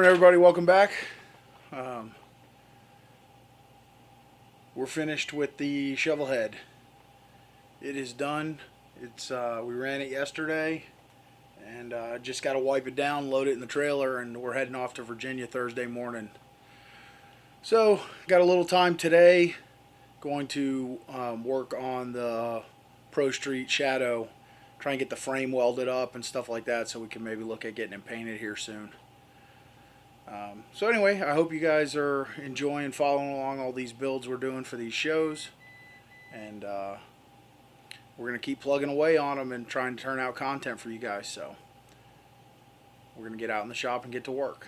morning, everybody. Welcome back. We're finished with the shovel head. It is done. We ran it yesterday, and just got to wipe it down, load it in the trailer, and we're heading off to Virginia Thursday morning. So, got a little time today. Going to work on the Pro Street Shadow, try and get the frame welded up and stuff like that, so we can maybe look at getting it painted here soon. So anyway, I hope you guys are enjoying following along all these builds we're doing for these shows, and we're going to keep plugging away on them and trying to turn out content for you guys. So we're going to get out in the shop and get to work.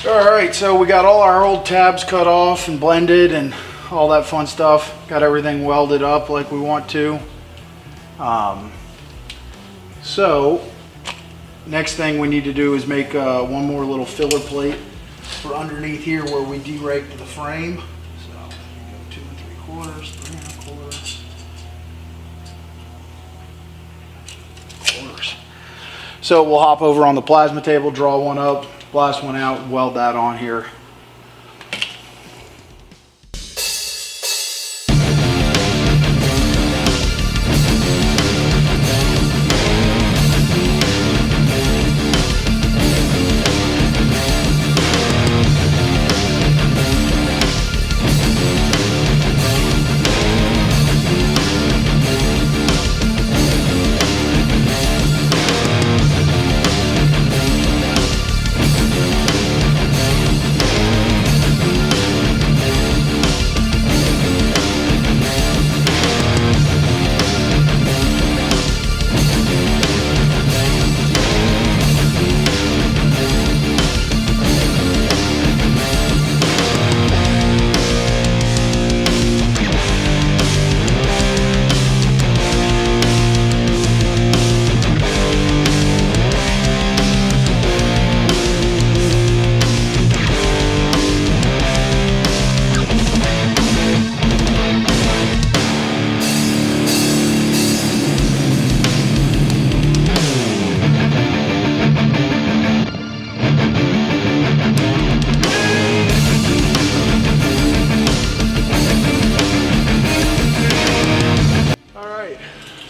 Alright, so we got all our old tabs cut off and blended and all that fun stuff. Got everything welded up like we want to. So, next thing we need to do is make one more little filler plate for underneath here where we deraked the frame. So, go 2 3/4, 3 1/4. So we'll hop over on the plasma table, draw one up, blast one out, weld that on here.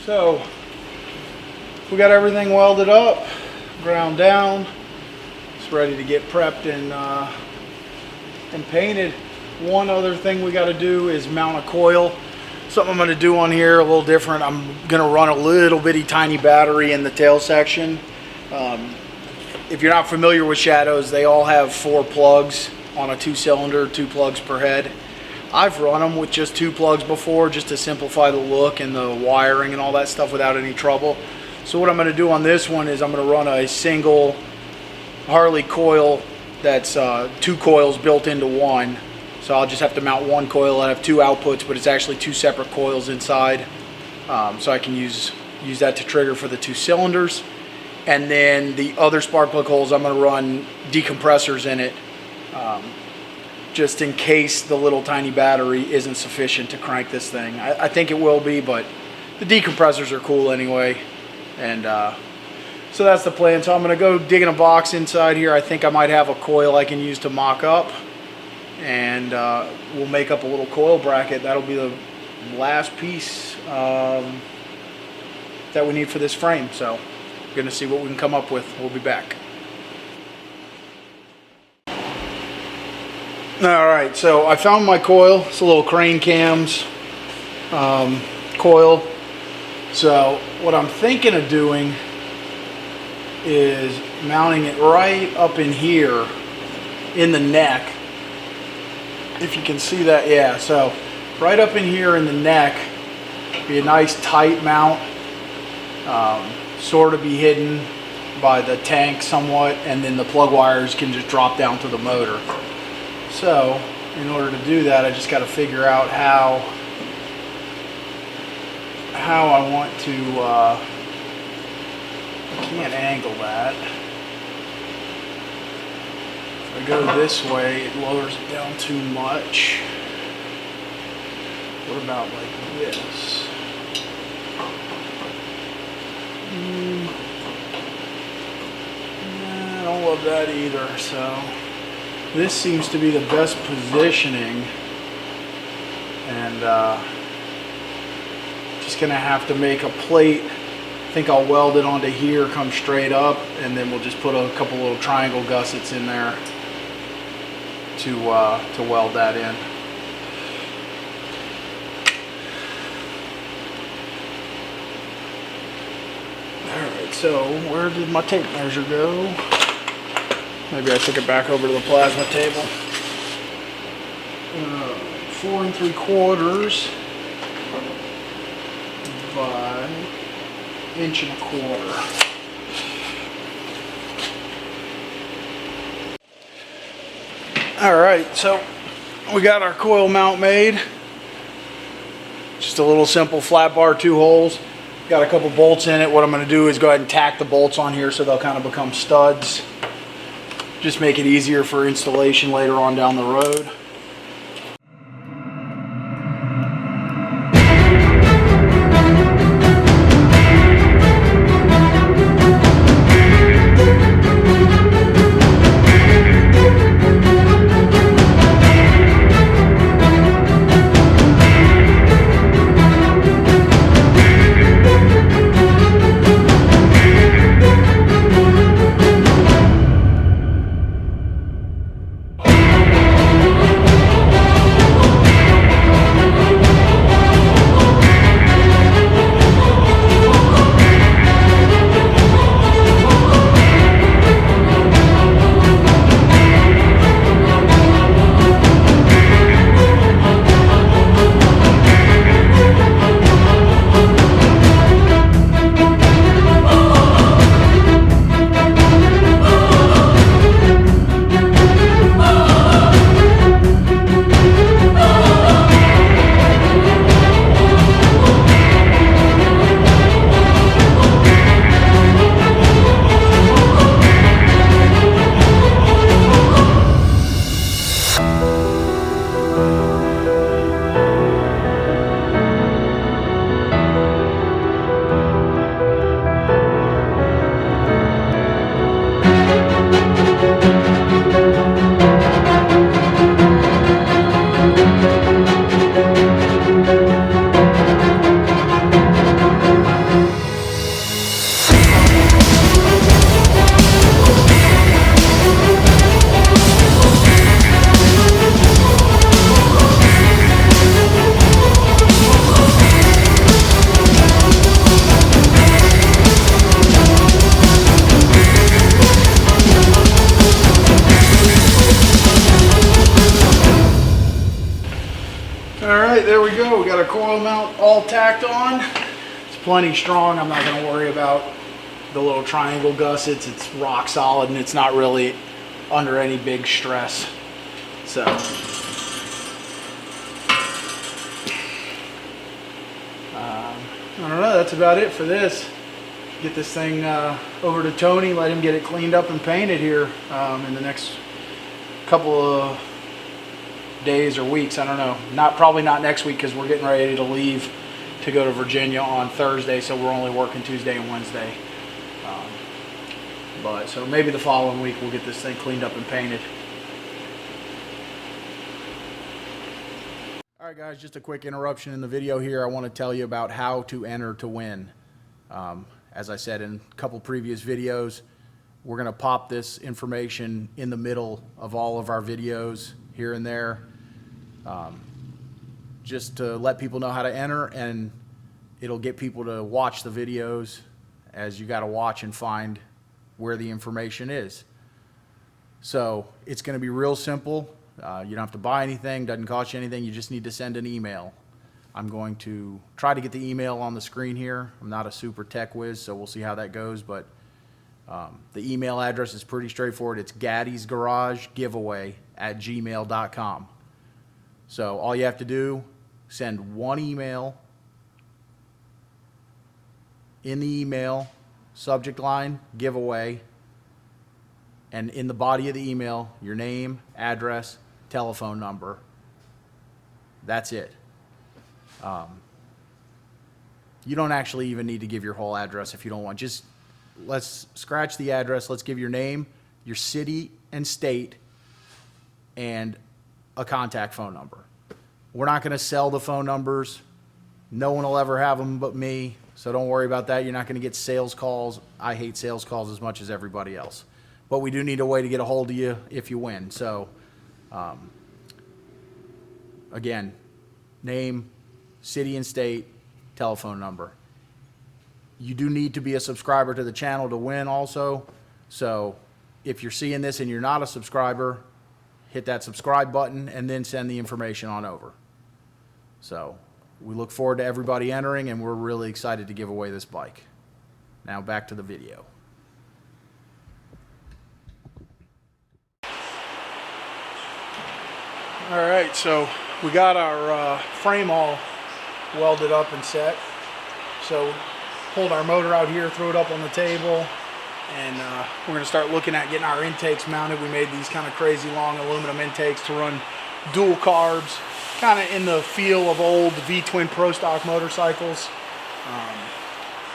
So we got everything welded up, ground down. It's ready to get prepped and painted. One other thing we got to do is mount a coil. Something I'm going to do on here a little different. I'm going to run a little bitty tiny battery in the tail section. If you're not familiar with Shadows, they all have 4 plugs on a 2-cylinder, 2 plugs per head. I've run them with just 2 plugs before, just to simplify the look and the wiring and all that stuff without any trouble. So what I'm going to do on this one is I'm going to run a single Harley coil that's 2 coils built into one. So I'll just have to mount 1 coil. I have 2 outputs, but it's actually 2 separate coils inside. So I can use that to trigger for the 2 cylinders. And then the other spark plug holes, I'm going to run decompressors in it, just in case the little tiny battery isn't sufficient to crank this thing. I think it will be, but the decompressors are cool anyway. And so that's the plan. So I'm going to go dig in a box inside here. I think I might have a coil I can use to mock up. And we'll make up a little coil bracket. That'll be the last piece that we need for this frame. So we're going to see what we can come up with. We'll be back. Alright, so I found my coil. It's a little crane cams coil. So what I'm thinking of doing is mounting it right up in here in the neck. If you can see that, yeah, so right up in here in the neck, be a nice tight mount, sort of be hidden by the tank somewhat, and then the plug wires can just drop down to the motor. So in order to do that, I just got to figure out how I want to, I can't angle that. If I go this way, it lowers it down too much. What about like this? I don't love that either. So this seems to be the best positioning, and just gonna have to make a plate. I think I'll weld it onto here, come straight up, and then we'll just put a couple little triangle gussets in there to weld that in. Alright, so where did my tape measure go? Maybe I took it back over to the plasma table. 4 3/4 by 1 1/4. Alright, so we got our coil mount made. Just a little simple flat bar, 2 holes. Got a couple bolts in it. What I'm going to do is go ahead and tack the bolts on here so they'll kind of become studs. Just make it easier for installation later on down the road. Alright, there we go. We got our coil mount all tacked on. It's plenty strong. I'm not going to worry about the little triangle gussets. It's rock solid and it's not really under any big stress. So I don't know, that's about it for this. Get this thing over to Tony, let him get it cleaned up and painted here in the next couple of days or weeks. I don't know. Probably not next week because we're getting ready to leave to go to Virginia on Thursday, so we're only working Tuesday and Wednesday. But so maybe the following week we'll get this thing cleaned up and painted. Alright guys, just a quick interruption in the video here. I want to tell you about how to enter to win. As I said in a couple previous videos, we're going to pop this information in the middle of all of our videos here and there, just to let people know how to enter, and it'll get people to watch the videos, as you got to watch and find where the information is. So it's going to be real simple. You don't have to buy anything, doesn't cost you anything, you just need to send an email. I'm going to try to get the email on the screen here. I'm not a super tech whiz, so we'll see how that goes, but the email address is pretty straightforward. It's gaddysgaragegiveaway@gmail.com. So all you have to do, send one email. In the email, subject line, giveaway, and in the body of the email, your name, address, telephone number. That's it. You don't actually even need to give your whole address if you don't want. Just let's scratch the address. Let's give your name, your city and state, and a contact phone number. We're not going to sell the phone numbers. No one will ever have them but me, so don't worry about that. You're not going to get sales calls. I hate sales calls as much as everybody else. But we do need a way to get a hold of you if you win. So, again, name, city and state, telephone number. You do need to be a subscriber to the channel to win also. So if you're seeing this and you're not a subscriber, hit that subscribe button and then send the information on over. So we look forward to everybody entering, and we're really excited to give away this bike. Now back to the video. All right, so we got our frame all welded up and set. So pulled our motor out here, threw it up on the table, and we're going to start looking at getting our intakes mounted. We made these kind of crazy long aluminum intakes to run dual carbs, kind of in the feel of old V-twin Pro Stock motorcycles.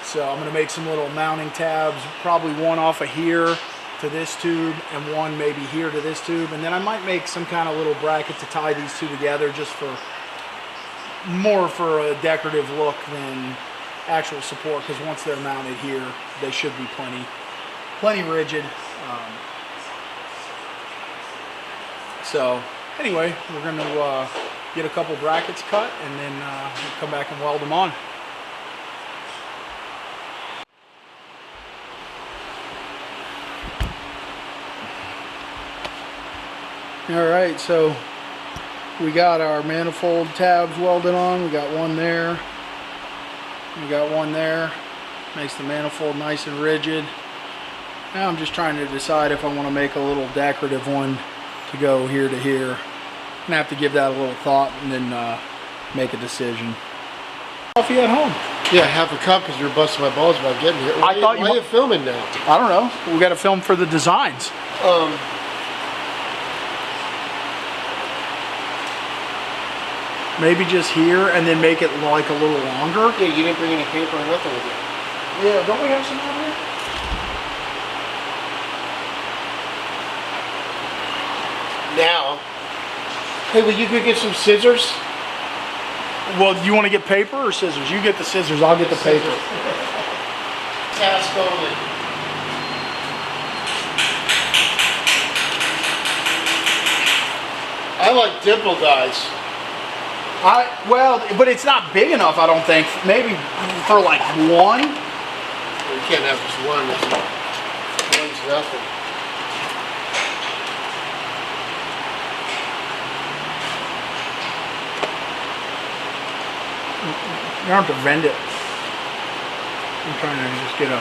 So I'm going to make some little mounting tabs, probably one off of here to this tube and one maybe here to this tube, and then I might make some kind of little bracket to tie these two together, just for more for a decorative look than actual support, because once they're mounted here they should be plenty rigid. So anyway, we're going to get a couple brackets cut and then we'll come back and weld them on. Alright, so we got our manifold tabs welded on. We got one there. We got one there. Makes the manifold nice and rigid. Now I'm just trying to decide if I want to make a little decorative one to go here to here. I'm gonna have to give that a little thought and then make a decision. Coffee at home. Yeah, half a cup because you're busting my balls about getting here. Why are you filming now? I don't know. We got to film for the designs. Maybe just here and then make it like a little longer. Yeah, you didn't bring any paper or nothing with you. Yeah, don't we have some out here? Now. Hey, will you go get some scissors? Well, you want to get paper or scissors? You get the scissors, I'll get the paper. Task only. I like dimple dies. Well, but it's not big enough, I don't think. Maybe for like one. You can't have just one. One's nothing. You don't have to bend it. I'm trying to just get a...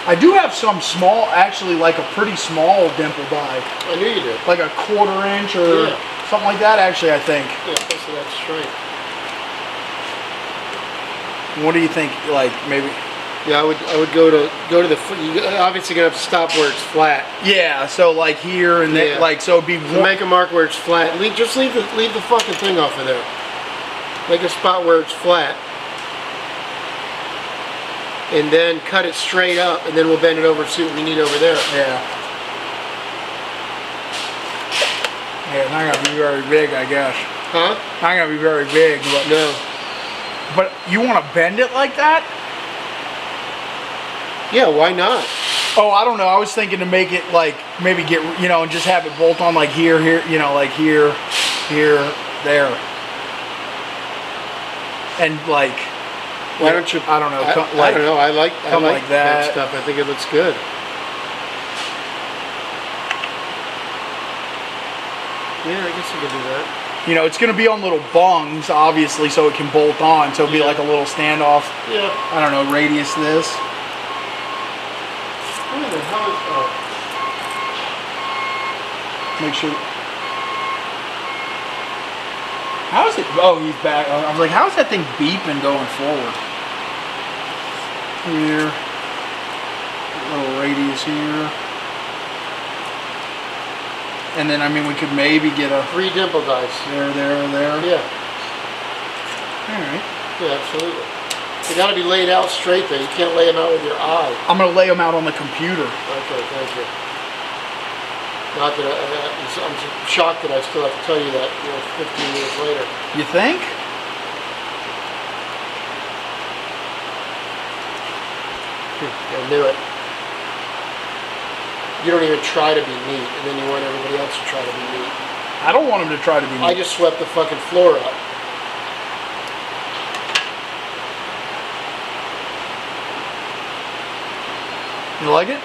I do have some small, actually like a pretty small dimple die. I knew you did. Like a 1/4 inch or something like that, actually, I think. Yeah, close to that strength. What do you think, like, maybe? Yeah, I would go to the, you obviously gonna have to stop where it's flat. Yeah, so like here and then, like, so it'd be so make a mark where it's flat. Just leave the fucking thing off of there. Make a spot where it's flat. And then cut it straight up, and then we'll bend it over and see what we need over there. Yeah. Yeah, it's not gonna be very big, I guess. Huh? Not gonna be very big, but no. But you want to bend it like that? Yeah, why not? Oh, I don't know. I was thinking to make it like maybe get, you know, and just have it bolt on like here, you know, like here, there, and like. Why don't you? I don't know. I don't know. I like that stuff. I think it looks good. Yeah, I guess you could do that. You know, it's going to be on little bungs, obviously, so it can bolt on. So it'll be like a little standoff. Yeah. I don't know, radius this. What the hell is that? Make sure. How is it? Oh, he's back. I was like, how is that thing beeping going forward? Here. Little radius here. And then, I mean, we could maybe get a... 3 dimple dies. There. Yeah. Alright. Yeah, absolutely. They got to be laid out straight, though. You can't lay them out with your eye. I'm going to lay them out on the computer. Okay, thank you. Not that I'm shocked that I still have to tell you that, you know, 15 years later. You think? I knew it. You don't even try to be neat, and then you want everybody else to try to be neat. I don't want them to try to be neat. I just swept the fucking floor up. You like it?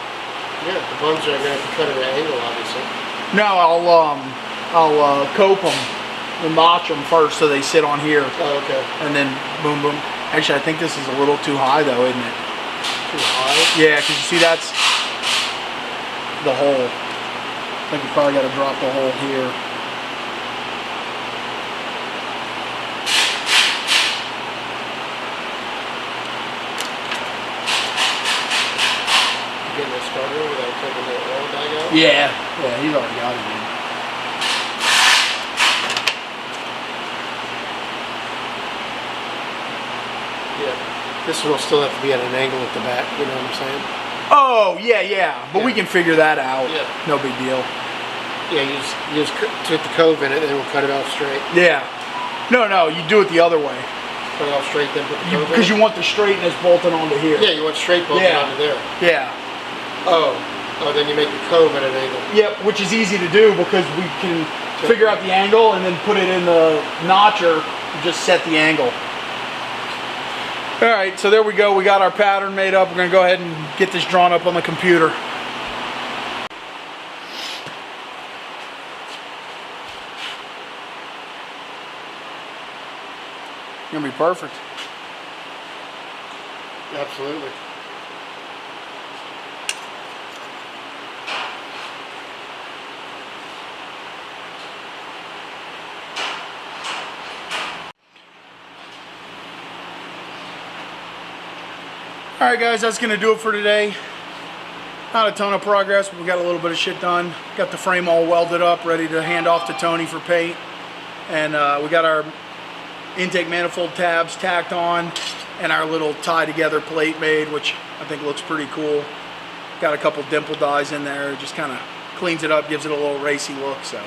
Yeah, the bungs are going to have to cut at an angle, obviously. No, I'll cope them and notch them first so they sit on here. Oh, okay. And then boom, boom. Actually, I think this is a little too high though, isn't it? Too high? Yeah, because you see that's the hole. I think you probably got to drop the hole here. Getting it started without taking the oil bag out? Yeah, he's already got it in. Yeah. This one will still have to be at an angle at the back, you know what I'm saying? Oh, yeah. But we can figure that out. Yeah. No big deal. Yeah, you just put the cove in it and then we'll cut it out straight. Yeah. No, you do it the other way. Cut it out straight, then put the cove in. Because you want the straightness bolted onto here. Yeah, you want straight bolted onto there. Yeah. Oh, then you make the cove at an angle. Yep, which is easy to do because we can figure out the angle and then put it in the notcher and just set the angle. Alright, so there we go. We got our pattern made up. We're going to go ahead and get this drawn up on the computer. It's going to be perfect. Absolutely. Alright guys, that's going to do it for today. Not a ton of progress, but we got a little bit of shit done. Got the frame all welded up, ready to hand off to Tony for paint. And we got our intake manifold tabs tacked on and our little tie together plate made, which I think looks pretty cool. Got a couple dimple dies in there, just kind of cleans it up, gives it a little racy look. So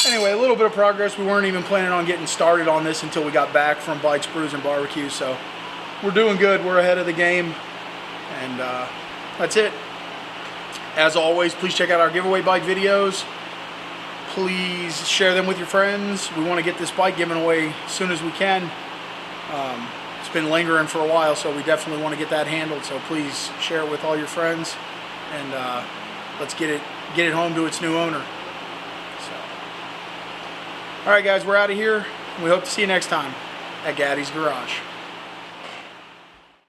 anyway, a little bit of progress. We weren't even planning on getting started on this until we got back from Bikes, Brews, and Barbecue. So we're doing good. We're ahead of the game. And that's it. As always, please check out our giveaway bike videos. Please share them with your friends. We want to get this bike given away as soon as we can. It's been lingering for a while, so we definitely want to get that handled. So please share it with all your friends, and let's get it home to its new owner. So All right, guys, we're out of here. We hope to see you next time at Gaddy's Garage.